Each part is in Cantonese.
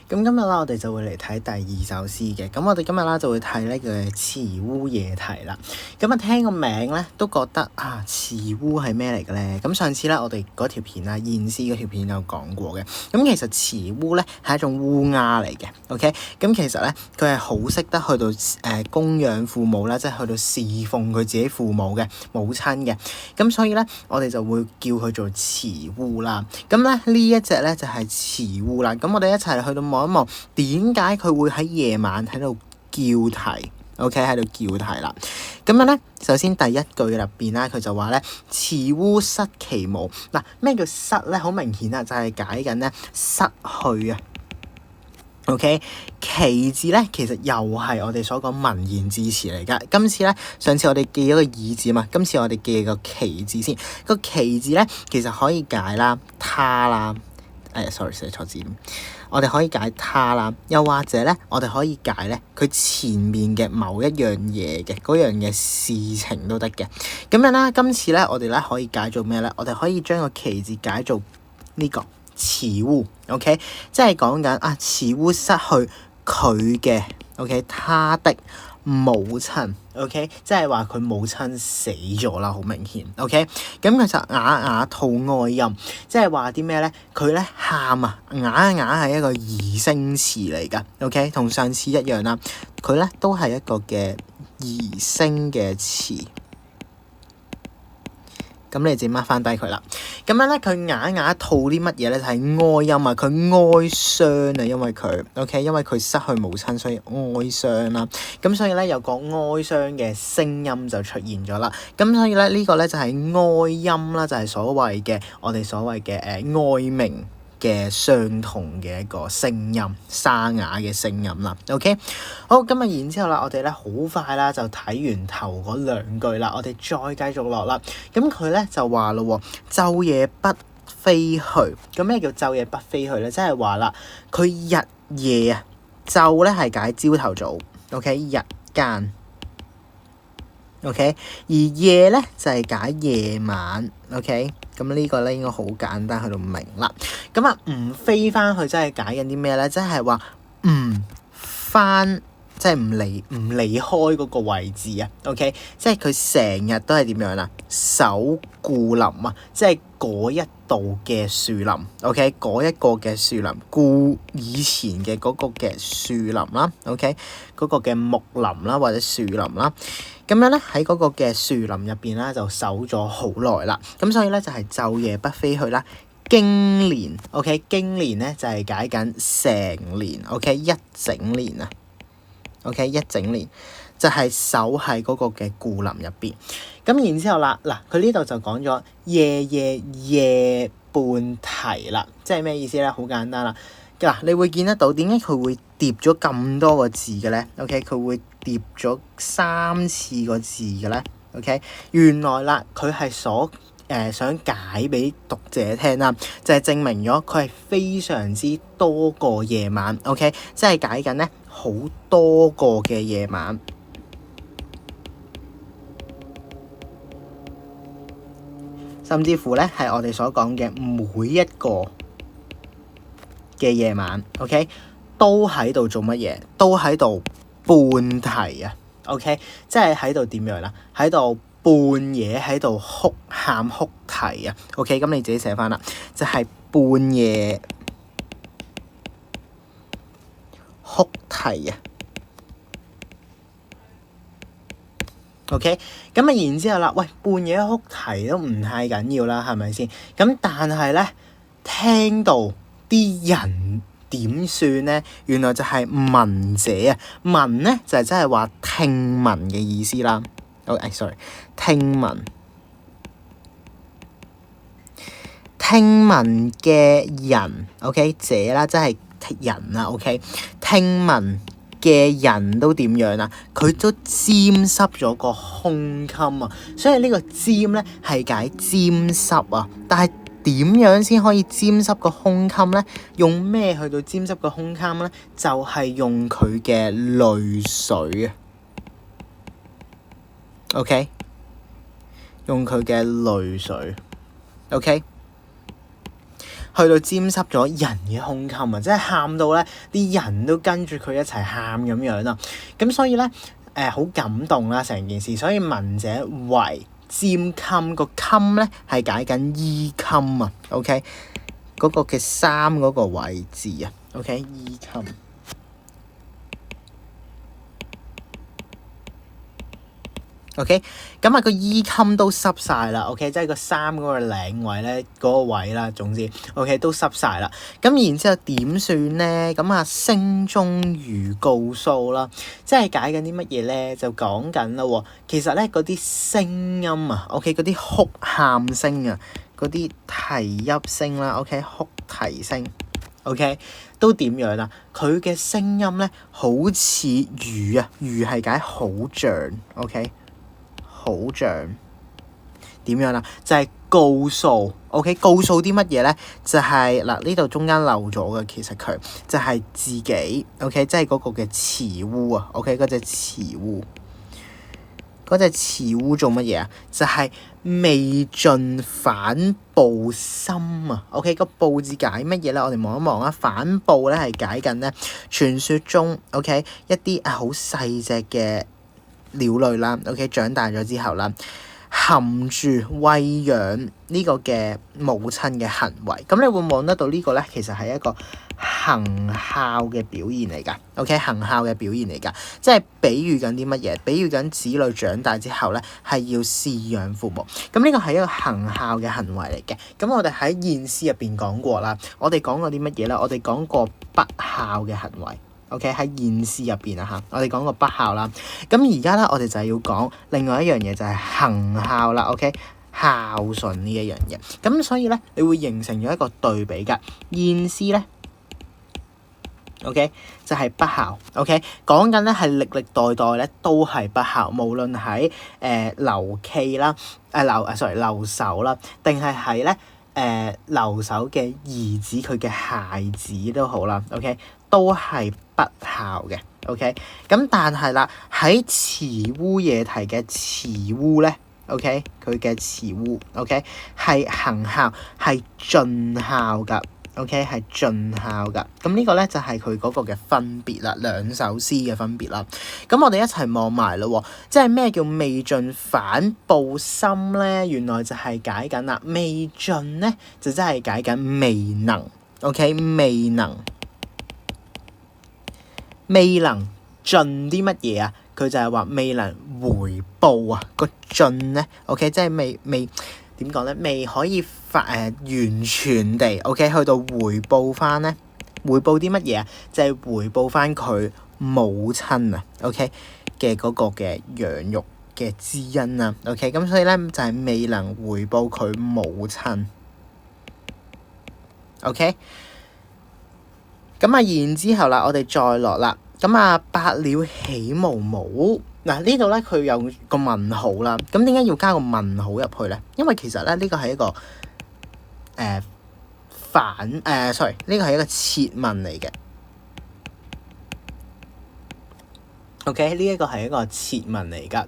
咁今日啦，我哋就會嚟睇第二首詩嘅。咁我哋今日啦就會睇呢個《慈烏夜啼》啦。咁聽個名咧都覺得慈烏係咩嚟嘅咧？咁上次咧我哋嗰條片啊，燕詩嗰條片有講過嘅。咁其實慈烏咧係一種烏鴉嚟嘅。OK，咁其實咧佢係好識得去到供養父母啦，即係去到侍奉佢自己父母嘅母親嘅。咁所以咧我哋就會叫佢做慈烏啦。咁咧呢一隻咧就係慈烏啦。咁我哋一齊去到望一望，點解佢會喺夜晚喺度叫啼 ？OK， 喺度叫啼啦。咁樣咧，首先第一句入邊啦，佢就話咧：慈烏失其母。嗱，咩叫失咧？好明顯啊，就係解緊咧失去啊。OK， 其字咧，其實又係我哋所講文言字詞嚟噶。今次咧，上次我哋記咗個耳字嘛，今次我哋記個其字先。個其字咧，其實可以解啦，他啦。sorry 寫錯字。我哋可以解他啦，又或者咧，我哋可以解咧佢前面嘅某一樣嘢嘅嗰樣嘅事情都得嘅。咁樣啦，今次咧我哋咧可以解做咩咧？我哋可以將個其字解做呢個慈烏 ，OK， 即係講緊慈烏失去佢嘅 OK， 他的母親 OK， 即係話佢母親死咗啦，好明顯 OK。咁佢就啞啞吐哀音，即係話啲咩咧？佢咧喊啊，啞係一個擬聲詞嚟噶 OK， 同上次一樣啦，佢咧都係一個嘅擬聲嘅詞。咁你自己 mark 翻低佢啦。咁樣咧，佢啞吐啲乜嘢咧？就係哀音啊，佢哀傷啊，因為佢 OK， 因為佢失去母親，所以哀傷啦。咁所以咧有個哀傷嘅聲音就出現咗啦。咁所以咧呢個咧就係哀音啦，就係所謂嘅我哋所謂嘅哀鳴嘅相同嘅一個聲音，沙啞嘅聲音啦。OK， 好，咁然之後啦，我哋咧好快啦就睇完頭嗰兩句啦，我哋再繼續落啦。咁佢咧就話咯，晝夜不飛去。咁咩叫晝夜不飛去咧？即係話啦，佢日夜啊，晝咧係解朝頭早 ，OK， 日間。OK， 而夜咧就係解夜晚 ，OK， 咁呢個咧應該好簡單，去到明啦。咁唔飛翻去，即係解緊啲咩咧？即係話唔翻，即係唔離開嗰個位置啊。OK， 即係佢成日都係點樣啊？守故林啊，即係嗰一度嘅樹林。OK， 嗰一個嘅樹林，故以前嘅嗰個嘅樹林啦。OK， 嗰個嘅木林啦，或者樹林啦。咁樣咧喺嗰個嘅樹林入邊啦，就守咗好耐啦。咁所以咧就係晝夜不飛去啦。經年 ，OK， 經年咧就係解緊成年 ，OK， 一整年啊 ，OK， 一整年就係守喺嗰個嘅故林入邊。咁然之後啦，嗱佢呢度就講咗夜半啼啦，即係咩意思咧？好簡單啦。嗱，你會見得到點解佢會疊咗咁多個字嘅咧 ？OK， 佢會疊咗3次個字嘅咧 ？OK， 原來啦，佢係想解俾讀者聽啦，就係證明咗佢係非常之多個夜晚。OK， 即係解緊咧好多個嘅夜晚，甚至乎咧係我哋所講嘅每一個嘅夜晚 ，OK， 都喺度做乜嘢？都喺度半啼啊 ，OK， 即係喺度點樣啦？喺度半夜喺度喊哭啼啊 ，OK， 咁你自己寫翻啦，就係半夜哭啼啊 ，OK， 咁然之後啦，喂，半夜哭啼都唔太緊要啦，係咪先？咁但係咧，聽到啲人點算咧？原來就係聞者啊！聞咧就係真係話聽聞嘅意思啦。sorry， 聽聞嘅人 ，OK， 者啦，即係人啊 OK， 聽聞嘅人都點樣啊？佢都沾濕咗個胸襟啊！所以呢個沾咧係解沾濕啊，但係點樣先可以沾濕個胸襟咧？用咩去到沾濕個胸襟咧？就係用佢嘅淚水啊。OK， 用佢嘅淚水。OK，去到沾濕咗人嘅胸襟啊，即係喊到咧啲人都跟住佢一齊喊咁樣啦。咁所以咧好感動啦成件事，所以聞者為沾襟，個襟咧係解緊衣襟啊。OK， 嗰個嘅衫嗰個位置啊。OK， 衣襟。OK， 咁個衣襟都濕晒啦。OK， 即係個衫嗰個領位咧，嗰個位啦，總之 OK 都濕晒啦。咁然之後點算咧？咁聲中如告訴啦，即係解緊啲乜嘢咧？就講緊啦喎。其實咧嗰啲聲音啊，OK， 嗰啲哭喊聲啊，嗰啲提泣聲啦，OK， 哭啼聲 ，OK， 都點樣啦？佢嘅聲音咧好似魚啊，魚係解好像 OK。好像點樣啦？就係告訴 ，OK， 告訴啲乜嘢咧？就係嗱，呢度中間漏咗嘅，其實佢就係自己 ，OK， 即係嗰個嘅慈烏啊 ，OK， 嗰隻慈烏，嗰隻慈烏做乜嘢啊？就係未盡反哺心啊 ，OK， 個哺字解乜嘢咧？我哋望一望啊，反哺咧係解緊咧傳說中 OK 一啲好細隻嘅鳥類啦 ，OK， 長大咗之後啦，含住餵養呢個嘅母親嘅行為，咁你會望得到呢個咧，其實係一個行孝嘅表現嚟㗎，OK， 行孝嘅表現嚟㗎，即係比喻緊啲乜嘢？比喻緊子女長大之後咧，係要飼養父母，咁呢個係一個行孝嘅行為嚟嘅。咁我哋喺現詩入邊講過啦，我哋講過啲乜嘢咧？我哋講過不孝嘅行為。OK， 喺現詩入邊啊嚇，我哋講過不孝啦。咁而家咧，我哋就係要講另外一樣嘢，就係行孝啦。OK， 孝順呢一樣嘢。咁所以咧，你會形成咗一個對比㗎。現詩咧 ，OK， 就係不孝。OK， 講緊咧係歷歷代代咧都係不孝，無論喺劉驥啦，劉守啦，定係喺咧劉守嘅兒子佢嘅孩子都好啦。OK， 都係不孝嘅 ，OK， 咁但係啦，喺慈烏夜啼嘅慈烏咧 ，OK， 佢嘅慈烏 ，OK， 係行孝，係盡孝噶 ，OK， 係盡孝噶。咁呢個咧就係佢嗰個嘅分別啦，兩首詩嘅分別啦。咁我哋一齊望埋咯，即係咩叫未盡反哺心咧？原來就係解緊啦，未盡咧就真係解緊未能 ，OK， 未能盡啲乜嘢啊？佢就係話未能回報啊！個盡咧 ，OK， 即係未點講咧？未可以完全地 OK 去到回報翻咧，回報啲乜嘢啊？就係回報翻佢母親啊 OK 嘅嗰個嘅養育嘅知恩啊 OK， 咁所以咧就係未能回報佢母親 OK。咁然之後啦，我哋再落啦。咁百鳥喜無母嗱，呢度咧佢有個問號啦。咁點解要加個問號入去咧？因為其實咧呢個係一個呢個係一個設問嚟嘅。OK， 呢一個係一個設問嚟㗎。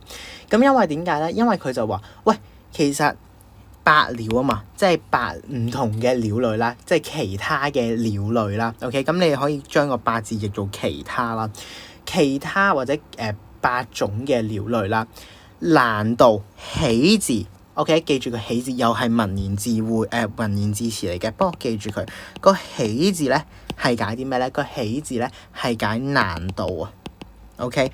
咁因為點解咧？因為佢就話：喂，其實百鳥啊嘛，即係百唔同嘅鳥類啦，即係其他嘅鳥類啦。OK， 咁你可以將個百字譯做其他啦，其他或者八種嘅鳥類啦。難道喜字 OK， 記住個喜字又係文言字彙文言字詞嚟嘅。不過記住佢個喜字咧係解啲咩咧？個喜字咧係解難度啊。OK，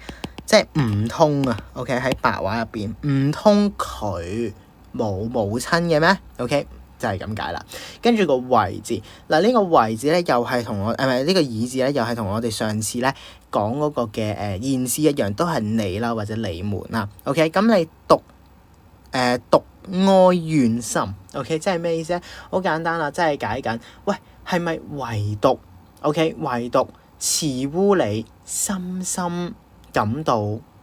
即係唔通啊。OK， 喺白話入邊唔通佢冇母親嘅咩 ？OK， 就係咁解啦。跟住個為字嗱，呢個為字咧又係同我呢個以字咧又係同我哋上次咧講嗰個嘅現詩一樣，都係你啦或者你們啦。OK， 咁你獨哀怨心 OK， 即係咩意思咧？好簡單啦，即係解緊喂，係咪唯獨 OK， 唯獨慈烏你深深感到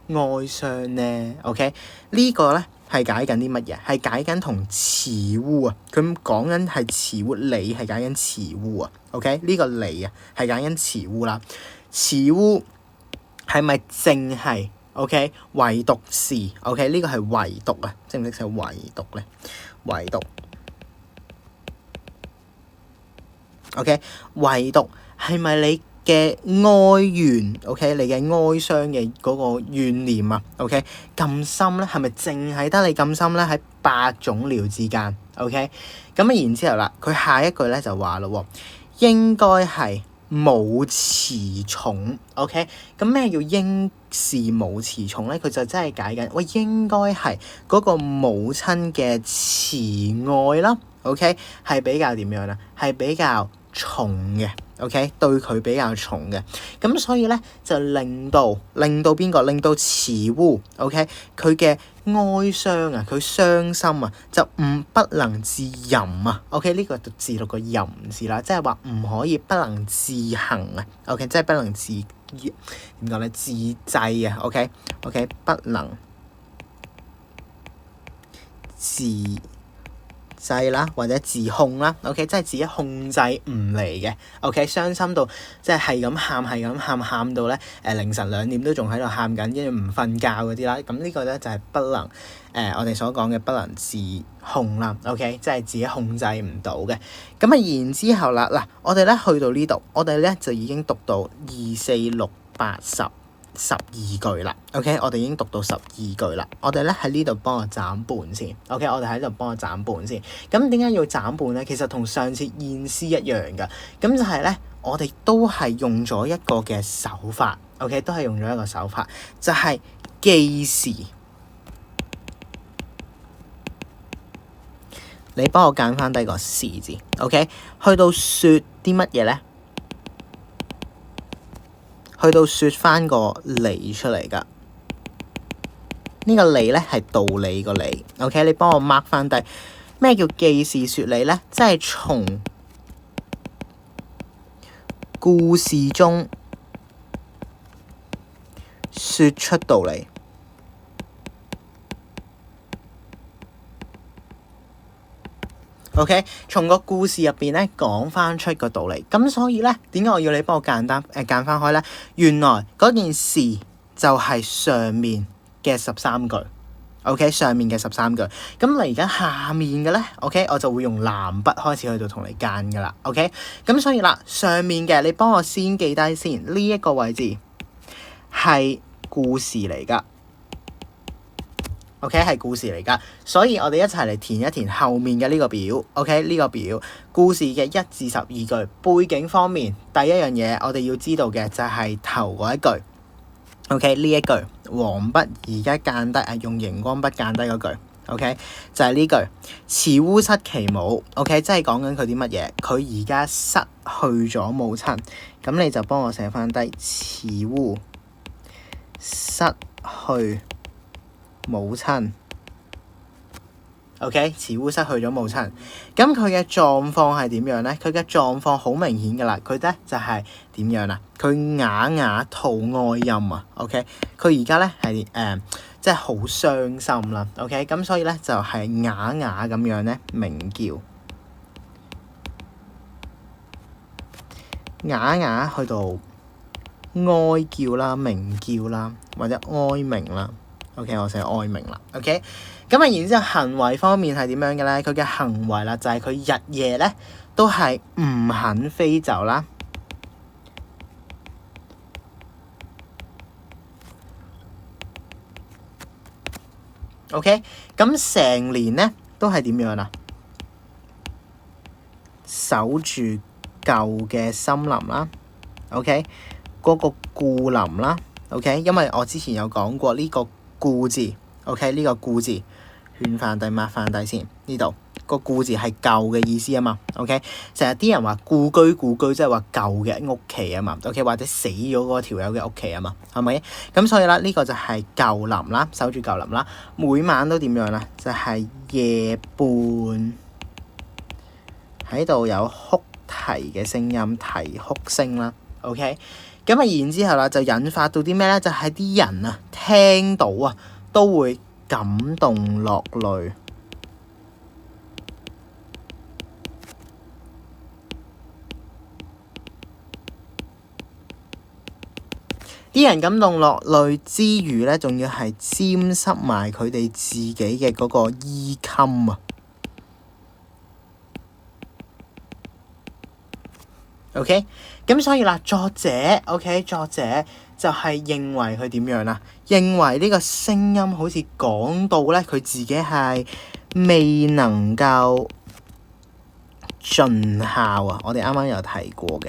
哀傷咧 OK， 呢個咧係解緊啲乜嘢？係解緊同慈烏啊，佢講緊係慈烏，你係解緊慈烏啊 OK， 呢個你啊係解緊慈烏啦。慈烏係咪淨係 OK 唯獨是 OK， 呢個係唯獨啊，識唔識寫唯獨咧？唯獨 OK， 唯獨係咪你嘅哀怨 OK， 你嘅哀傷嘅嗰個怨念啊 OK 咁深咧，係咪淨係得你咁深咧？喺8種鳥之間 OK， 咁然之後啦，佢下一句咧就話咯，應該係母慈重 OK， 咁咩叫應是母慈重咧？佢就真係解緊，喂，應該係嗰個母親嘅慈愛啦 OK， 係比較點樣啊？係比較重嘅 OK， 對佢比較重嘅，咁所以咧就令到邊個？令到慈烏 OK， 佢嘅哀傷啊，佢傷心啊，就不能自淫啊 OK， 呢個字讀個淫字啦，即係話唔可以不能自行啊 OK， 即係不能自點講咧？自制啊 OK， 不能自制啦，或者自控啦 OK， 即係自己控制唔嚟嘅 OK， 傷心到即係咁喊到咧凌晨2點都仲喺度喊緊，跟住唔瞓覺嗰啲啦，咁呢個咧就係不能我哋所講嘅不能自控啦 OK， 即係自己控制唔到嘅。咁啊然之後啦，嗱我哋咧去到呢度，我哋咧就已經讀到2、4、6、8、10。12句啦 OK， 我哋已經讀到12句啦，我哋咧喺呢度幫我斬半先 OK， 我哋喺度幫我斬半先。咁點解要斬半咧？其實同上次燕詩一樣噶，咁就係咧我哋都係用咗一個嘅手法 OK， 都係用咗一個手法，就係記時。你幫我揀翻低個時字 OK， 去到説啲乜嘢咧？去到説翻個理出嚟㗎，呢個理咧係道理個理 OK， 你幫我 mark 翻低咩叫記事説理咧？即係從故事中説出道理。OK， 從個故事入邊咧講翻出個道理，咁所以咧點解我要你幫我間翻開咧？原來嗰件事就係上面嘅13句 ，OK， 上面嘅13句。咁嚟緊下面嘅咧 ，OK， 我就會用藍筆開始去到同你間噶啦 ，OK。咁所以啦，上面嘅你幫我先記低先，呢一個位置係故事嚟噶。OK， 係故事嚟噶，所以我哋一齊嚟填一填後面嘅呢個表。OK， 呢個表故事嘅1至12句背景方面，第一樣嘢我哋要知道嘅就係頭嗰一句。OK， 呢一句黃筆而家間低用熒光筆間低嗰句。OK， 就係呢句慈烏失其母。OK， 即係講緊佢啲乜嘢？佢而家失去咗母親，咁你就幫我寫翻低慈烏失去母親 OK， 慈烏失去咗母親，咁佢嘅狀況係點樣咧？佢嘅狀況好明顯噶啦，佢咧就係點樣啦？佢啞啞吐哀音啊 OK， 佢而家咧係即係好傷心啦 OK， 咁所以咧就係啞啞咁樣咧鳴叫，啞啞去到哀叫啦、鳴叫啦或者哀鳴啦。OK， 我寫哀鳴啦。OK， 咁啊，然之後行為方面係點樣嘅咧？佢嘅行為啦，就係佢日夜咧都係唔肯飛走啦。OK， 咁成年咧都係點樣啊？守住舊嘅森林啦。OK， 嗰個故林啦。OK， 因為我之前有講過呢個故字 OK， 呢個故字圈翻低抹翻低先，呢度個故字係舊嘅意思啊嘛 OK， 成日啲人話故居即係話舊嘅屋企啊嘛 OK， 或者死咗嗰條友嘅屋企啊嘛，係咪？咁所以啦，呢個就係舊林啦，守住舊林啦，每晚都點樣啦？就係夜半喺度有哭啼嘅聲音，啼哭聲啦 OK， 咁啊然之後啦就引發到啲咩咧？就係啲人啊聽到啊都會感動落淚。啲人感動落淚之餘咧，仲要係沾濕埋佢哋自己嘅嗰個衣襟啊！ OK， 咁所以啦，作者就係認為佢點樣啦？認為呢個聲音好似講到咧，佢自己係未能夠盡孝啊！我哋啱啱有提過嘅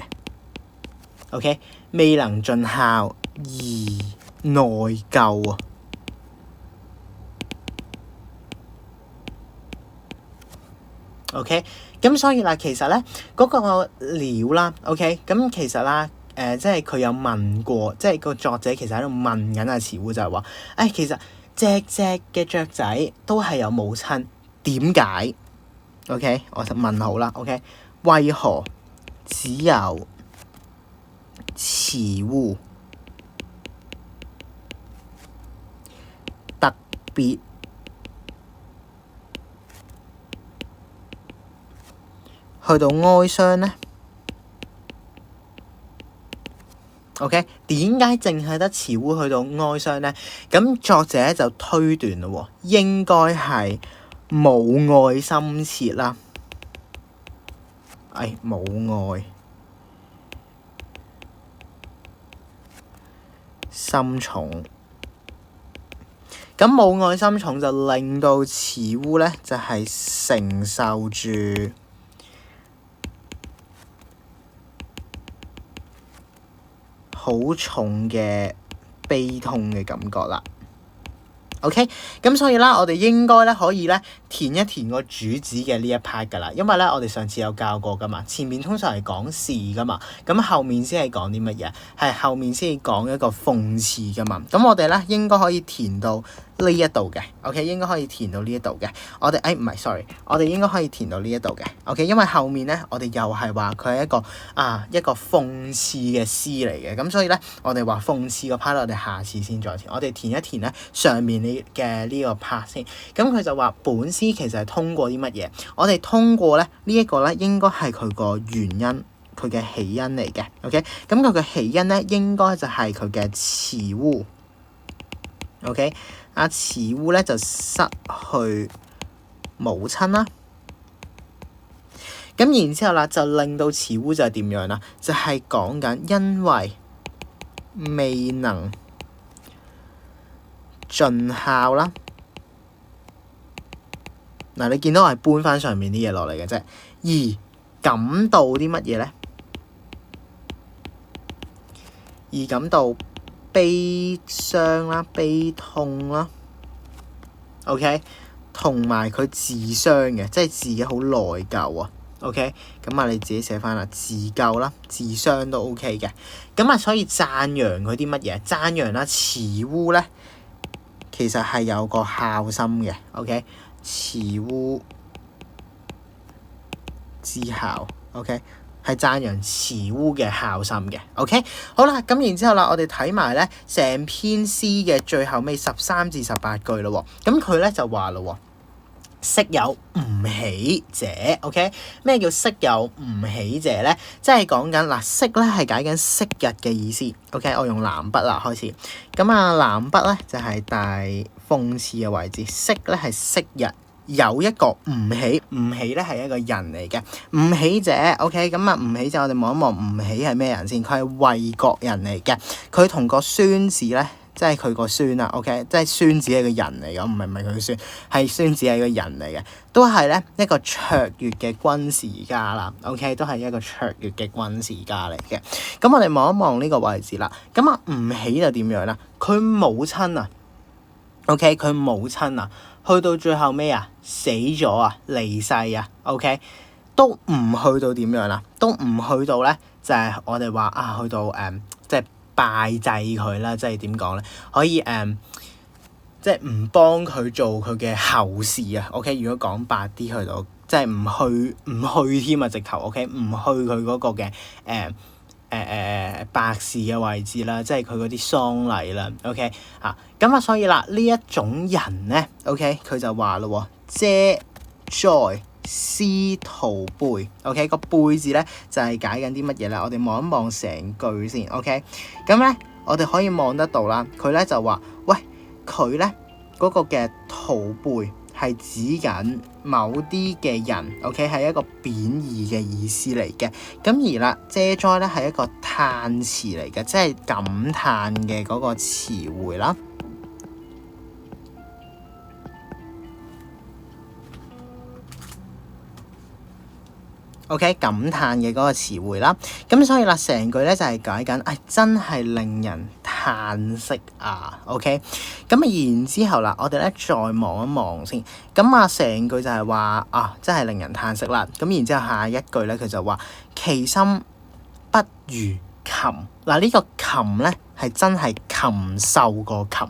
，OK， 未能盡孝而內疚啊。OK， 咁所以啦，其實咧嗰個料啦 ，OK， 咁其實啦，即係佢有問過，即係個作者其實喺度問緊阿慈烏就係話，其實隻隻嘅雀仔都係有母親，點解 ？OK， 我就問好啦 ，OK， 為何只有慈烏特別去到哀傷呢 OK， 點解淨係得慈烏去到哀傷呢？咁作者就推斷咯，應該係母愛深切啦。母愛深重，咁母愛深重就令到慈烏咧就係承受住好重嘅悲痛嘅感覺啦。OK， 咁所以啦，我哋應該咧可以咧填一填個主旨嘅呢一 part 噶啦，因為咧我哋上次有教過噶嘛，前面通常係講事噶嘛，咁後面先係講啲乜嘢？係後面先係講一個諷刺噶嘛，咁我哋咧應該可以填到呢一度嘅 ，OK， 應該可以填到呢一度嘅。我哋唔係 sorry， 我哋應該可以填到呢一度嘅 ，OK， 因為後面咧我哋又係話佢係一個諷刺嘅詩嚟嘅，咁所以咧我哋話諷刺個 part 我哋下次先再填，我哋填一填咧上面嘅呢個 part 先。咁佢就話本詩其實係通過啲乜嘢？我哋通過咧呢一個咧應該係佢個原因，佢嘅起因嚟嘅 ，OK， 咁佢嘅起因咧應該就係佢嘅慈烏 ，OK。阿慈烏咧就失去母親啦，咁然之後啦就令到慈烏就係點樣啦？就係講緊因為未能盡孝啦。嗱，你見到我係搬翻上面啲嘢落嚟嘅啫，而感到啲乜嘢咧？而感到悲傷啦、悲痛啦 ，OK， 同埋佢自傷嘅，即係自己好內疚啊 ，OK， 咁你自己寫翻啦，自救啦、自傷都 OK 嘅，咁所以讚揚佢啲乜嘢？讚揚啦，慈烏咧，其實係有個孝心嘅 ，OK， 慈烏之孝 ，OK。係讚揚慈烏嘅孝心嘅 ，OK， 好啦，咁然之後啦，我哋睇埋咧成篇詩嘅最後尾13至18句咯，咁佢咧就話咯，昔有吾喜者 ，OK， 咩叫昔有吾喜者咧？即係講緊嗱，昔咧係解緊昔日嘅意思 ，OK， 我用藍筆啦開始，咁藍筆咧就係大諷刺嘅位置，昔咧係昔日。有一個吾喜，吾喜咧係一個人嚟嘅，吾喜者 ，OK， 咁吾喜者我哋望一望吾喜係咩人先？佢係衛國人嚟嘅，佢同個孫子咧，即係佢個孫啊 ，OK， 即係孫子係個人嚟嘅，唔係佢個孫，係孫子係個人嚟嘅，都係咧一個卓越嘅軍事家啦 ，OK， 都係一個卓越嘅軍事家嚟嘅。咁我哋望一望呢個位置啦，咁吾喜就點樣啦？佢母親啊 ，OK， 佢母親啊。去到最後尾死咗離世OK， 都唔去到點樣啦？都唔去到咧，就係我哋話去到即係拜祭佢啦，即係點講咧？可以即係唔幫佢做佢嘅後事OK， 如果講白啲，去到即係唔去添直頭 OK， 唔去佢嗰個嘅白事嘅位置啦，即係佢嗰啲喪禮啦 OK 咁所以啦呢一種人咧 OK， 佢就話咯，嗟哉思徒輩 OK， 個輩字咧就係解緊啲乜嘢咧？我哋望一望成句先 OK， 咁咧我哋可以望得到啦，佢咧就話喂，佢咧嗰個嘅徒輩係指緊某啲嘅人 ，OK 係一個貶義嘅意思嚟嘅。咁而啦，嗟哉咧係一個嘆詞嚟嘅，即係感嘆嘅嗰個詞彙啦。OK， 感嘆嘅嗰個詞彙啦，咁所以啦，成句咧就係解緊，真係令人嘆息啊。OK， 咁然之後啦，我哋咧再望一望先，咁成句就係話真係令人嘆息啦。咁然之後下一句咧，佢就話其心不如禽。嗱，呢個禽咧係真係禽獸個禽。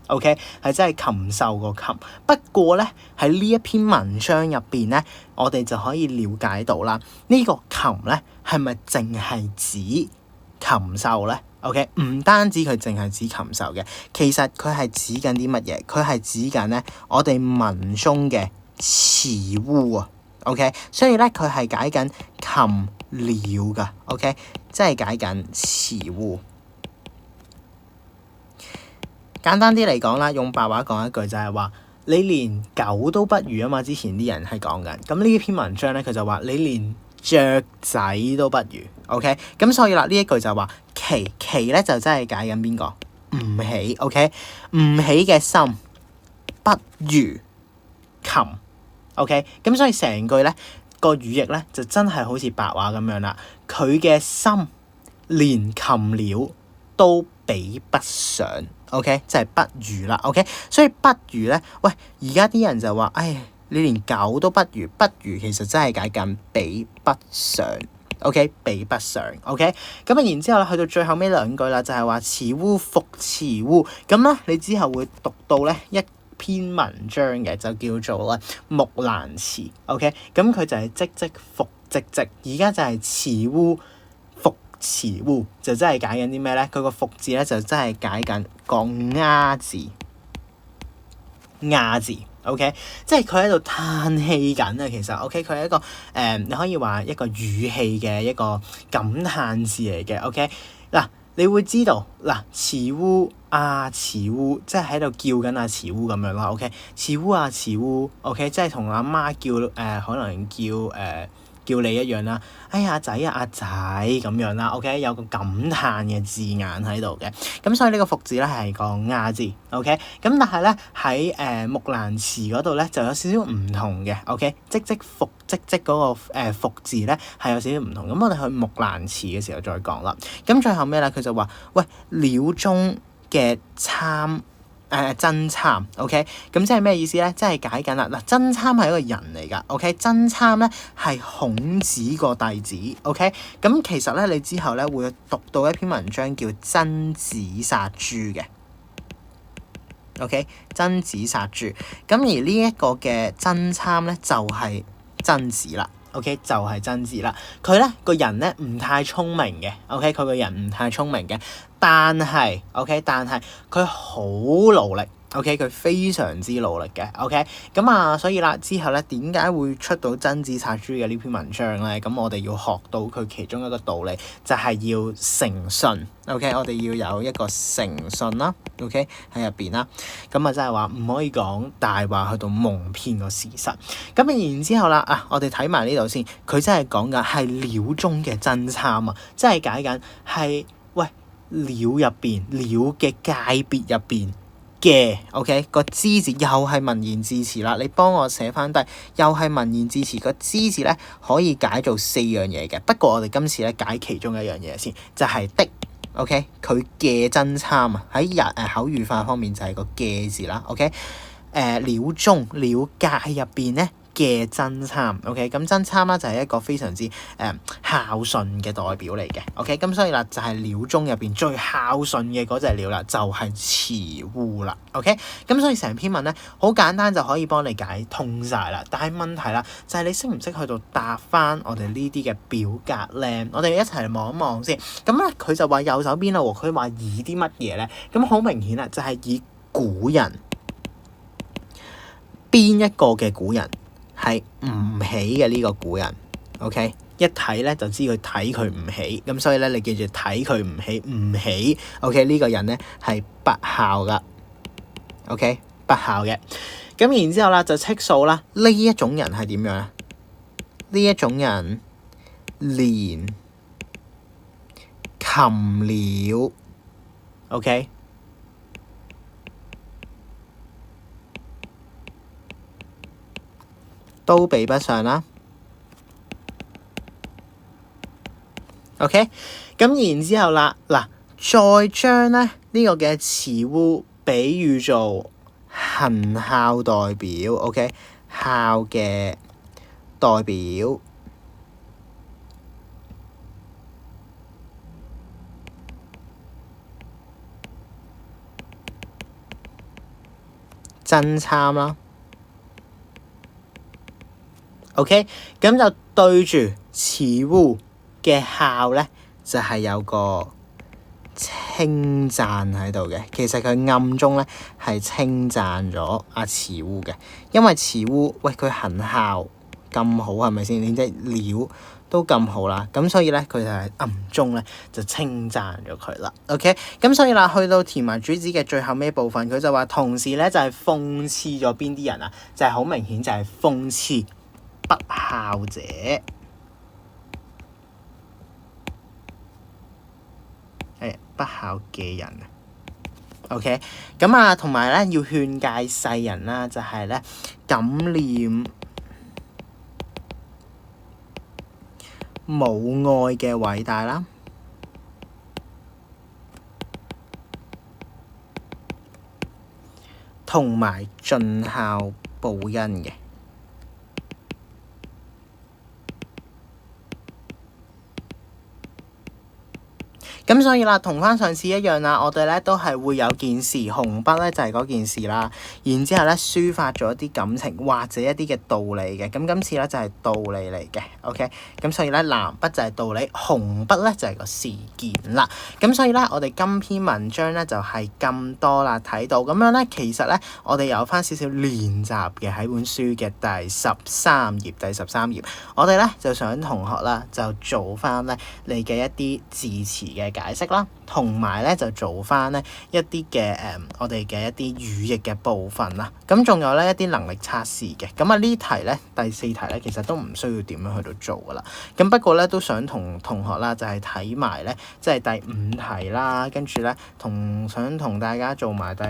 OK， 係真係禽獸個禽。不過咧喺呢一篇文章入邊咧，我哋就可以了解到啦。呢個禽咧係咪淨係指禽獸咧 ？OK， 唔單止佢淨係指禽獸嘅，其實佢係指緊啲乜嘢？佢係指緊咧我哋文中嘅詞污啊。OK， 所以咧佢係解緊禽鳥噶。OK， 即係解緊詞污。簡單啲嚟講啦，用白話講一句就係話你連狗都不如啊嘛。之前啲人係講緊，咁呢篇文章咧佢就話你連雀仔都不如。OK， 咁所以啦呢一句就話其咧就真係解緊邊個？唔喜。OK， 唔喜嘅心不如禽。OK， 咁所以成句咧個語譯咧就真係好似白話咁樣啦。佢嘅心連禽鳥都比不上。OK， 就係不如啦。OK， 所以不如咧，喂，而家啲人就話，你連狗都不如，不如其實真係解緊比不上。OK， 比不上。OK， 咁然之後咧，去到最後尾兩句啦，就係話詞污復詞污。咁咧，你之後會讀到咧一篇文章嘅，就叫做咧木蘭辭。OK， 咁佢就係唧唧復唧唧，而家就係詞污復詞污，就真係解緊啲咩咧？佢個復字咧就真係解緊個鴉字，OK， 即係佢喺度嘆氣緊啊。其實 OK， 佢係一個你可以話一個語氣嘅一個感嘆字嚟嘅。OK， 嗱，你會知道嗱，詞污詞污，即係喺度叫緊詞污咁樣啦。OK， 詞污詞污 OK， 即係同阿媽叫可能叫你一樣啦，阿仔阿仔咁樣啦 ，OK， 有個感嘆嘅字眼喺度嘅，咁所以呢個復字咧係個鴉字 ，OK， 咁但係咧喺木蘭辭嗰度咧就有少少唔同嘅 ，OK， 唧唧復唧唧嗰個復字咧係有少少唔同，咁我哋去木蘭辭嘅時候再講啦。咁最後咩咧？佢就話喂，鳥中嘅真參 OK， 咁即係咩意思咧？即係解緊啦嗱，真參係一個人嚟噶 OK， 真參咧係孔子個弟子 OK， 咁其實咧你之後咧會讀到一篇文章叫曾子殺豬嘅 OK， 曾子殺豬，咁而呢一個嘅真參咧就係曾子啦 OK， 就係曾子啦。佢咧個人咧唔太聰明嘅 OK， 佢個人唔太聰明嘅。但係 OK， 但係佢好努力 OK， 佢非常之努力嘅 OK， 咁所以啦之後咧點解會出到曾子殺豬嘅呢篇文章咧？咁我哋要學到佢其中一個道理就係要誠信 OK， 我哋要有一個誠信啦 OK 喺入邊啦，咁即係話唔可以講大話去到蒙騙個事實。咁然之後啦我哋睇埋呢度先，佢真係講緊係鳥中嘅真參啊，即係解緊係鳥入邊，鳥嘅界別入邊嘅 OK， 個之字又係文言字詞啦。你幫我寫翻低，又係文言字詞。個之字咧可以解做4樣嘢嘅，不過我哋今次咧解其中一樣嘢先，就係的 OK， 佢嘅真參啊，喺口語化方面就係個嘅字啦 OK， 鳥中鳥界入邊咧嘅真參 OK， 咁真參啦就係一個非常之孝順嘅代表嚟嘅 OK， 咁所以啦就係鳥中入邊最孝順嘅嗰隻鳥啦，就係詞污啦 OK， 咁所以成篇文咧好簡單就可以幫你解通晒啦。但係問題啦就係你識唔識去到答翻我哋呢啲嘅表格咧？我哋一齊嚟望一望先。咁咧佢就話右手邊啦，佢話以啲乜嘢咧？咁好明顯啦，就係以古人，邊一個嘅古人係唔起嘅呢個古人 OK， 一睇咧就知佢睇佢唔起，咁所以咧你記住睇佢唔起，唔起 OK， 呢個人咧係不孝噶 OK， 不孝嘅。咁然之後啦，就戚數啦。呢一種人係點樣咧？呢一種人連禽鳥 ，OK，都比不上啦。OK，咁然之後啦，嗱，再將咧呢個嘅慈烏比喻做行孝代表 ，OK， 孝嘅代表，真參啦。OK， 咁就對住慈烏嘅孝咧，就係有個稱讚喺度嘅。其實佢暗中咧係稱讚咗阿慈烏嘅，因為慈烏喂佢行孝咁好，係咪先？連隻鳥都咁好啦，咁所以咧佢就係暗中咧就稱讚咗佢啦。OK， 咁所以啦，去到填埋主旨嘅最後尾部分，佢就話同時咧就係諷刺咗邊啲人啊？就係好明顯就係諷刺不孝者。不孝嘅人 OK， 咁啊，同埋咧要勸誡世人啦，就係咧感念母愛嘅偉大啦，同埋盡孝報恩嘅。咁所以啦，同翻上次一樣啦，我哋咧都係會有件事，紅筆咧就係嗰件事啦。然之後咧，抒發咗一啲感情或者一啲嘅道理嘅。咁今次咧就係道理嚟嘅。OK，咁所以咧藍筆就係道理，紅筆咧就係個事件啦。咁所以咧，我哋今篇文章咧就係咁多啦，睇到咁樣咧，其實咧我哋有翻少少練習嘅喺本書嘅第13頁，我哋咧就想同學啦就做翻咧你嘅一啲字詞嘅解釋啦，同埋咧就做翻咧一啲嘅我哋嘅一啲語譯嘅部分啦。咁仲有咧一啲能力測試嘅。咁啊呢題咧第4題咧其實都唔需要點樣去到做噶啦。咁不過咧都想同同學啦就係睇埋咧即係第5題啦，跟住咧想同大家做埋第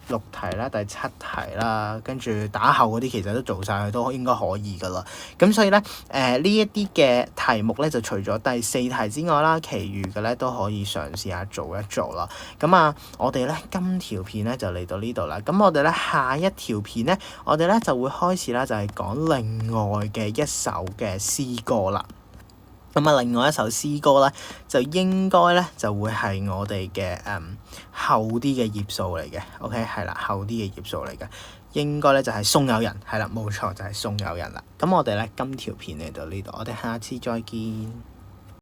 6題啦、第7題啦，跟住打後嗰啲其實都做晒佢都應該可以噶啦。咁所以咧呢一啲嘅題目咧就除咗第4題之外啦，其餘嘅咧都可以嘗試下做一做啦。咁啊，我哋咧今條片咧就嚟到呢度啦。咁我哋咧下一條片咧，我哋咧就會開始啦，就係講另外嘅一首嘅詩歌啦。咁啊，另外一首詩歌咧，就應該咧就會係我哋嘅後啲嘅頁數嚟嘅。OK， 係啦，後啲嘅頁數嚟嘅，應該咧就係送友人，係啦，冇錯就係送友人啦。咁我哋咧今條片嚟到呢度，我哋下次再見。